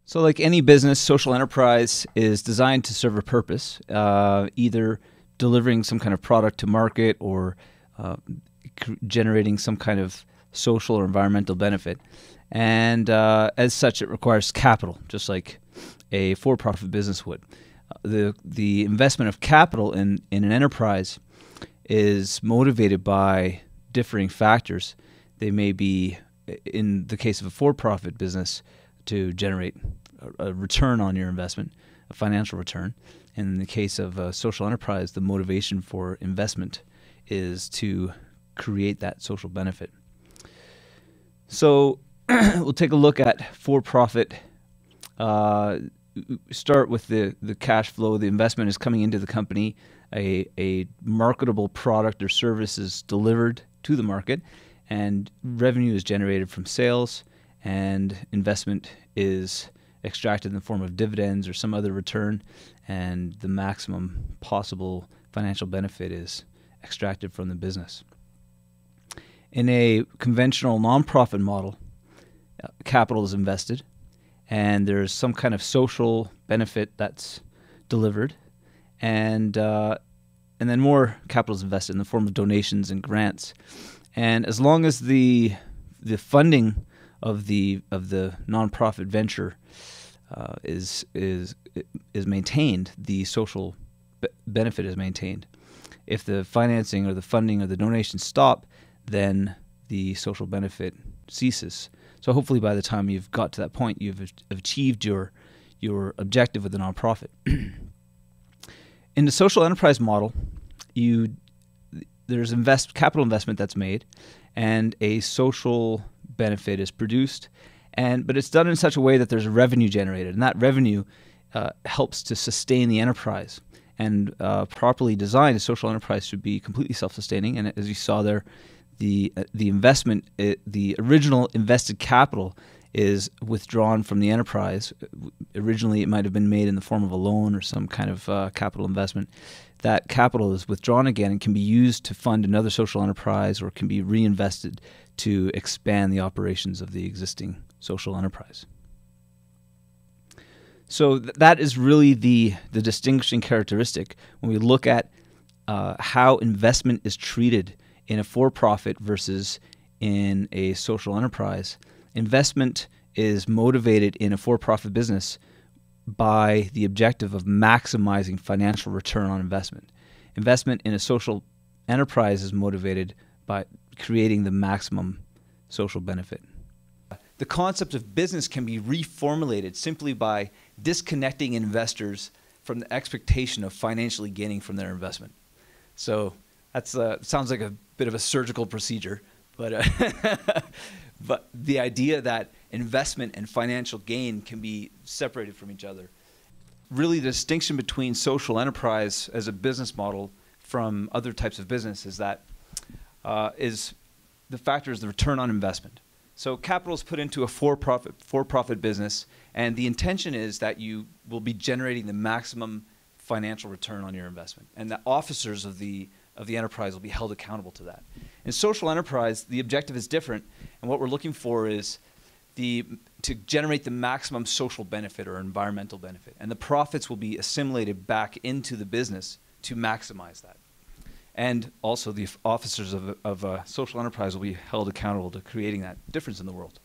So like any business, social enterprise is designed to serve a purpose, either delivering some kind of product to market or generating some kind of social or environmental benefit. And as such, it requires capital, just like a for-profit business would. The investment of capital in an enterprise is motivated by differing factors. They may be, in the case of a for-profit business, to generate a return on your investment, a financial return. And in the case of a social enterprise, the motivation for investment is to create that social benefit. So we'll take a look at for-profit. Start with the cash flow. The investment is coming into the company. A marketable product or service is delivered to the market, and revenue is generated from sales, and investment is extracted in the form of dividends or some other return, and the maximum possible financial benefit is extracted from the business. In a conventional nonprofit model, capital is invested, and there's some kind of social benefit that's delivered, and then more capital is invested in the form of donations and grants. And as long as the funding of the nonprofit venture is maintained, the social benefit is maintained. If the financing or the funding or the donations stop, then the social benefit ceases. So hopefully by the time you've got to that point, you've achieved your objective with the nonprofit. In the social enterprise model, there's capital investment that's made, and a social benefit is produced, but it's done in such a way that there's revenue generated, and that revenue helps to sustain the enterprise. And properly designed, a social enterprise should be completely self-sustaining. And as you saw there, the investment, the original invested capital is withdrawn from the enterprise. Originally, it might have been made in the form of a loan or some kind of capital investment. That capital is withdrawn again and can be used to fund another social enterprise, or can be reinvested to expand the operations of the existing social enterprise. So that is really the distinguishing characteristic when we look at how investment is treated in a for-profit versus in a social enterprise. Investment is motivated in a for-profit business by the objective of maximizing financial return on investment. Investment in a social enterprise is motivated by creating the maximum social benefit. The concept of business can be reformulated simply by disconnecting investors from the expectation of financially gaining from their investment. So that's sounds like a bit of a surgical procedure, but but the idea that investment and financial gain can be separated from each other. Really, the distinction between social enterprise as a business model from other types of business is that the factor is the return on investment. So capital is put into a for-profit business, and the intention is that you will be generating the maximum financial return on your investment, and the officers of the enterprise will be held accountable to that. In social enterprise, the objective is different, and what we're looking for is to generate the maximum social benefit or environmental benefit, and the profits will be assimilated back into the business to maximize that. And also the officers of a social enterprise will be held accountable to creating that difference in the world.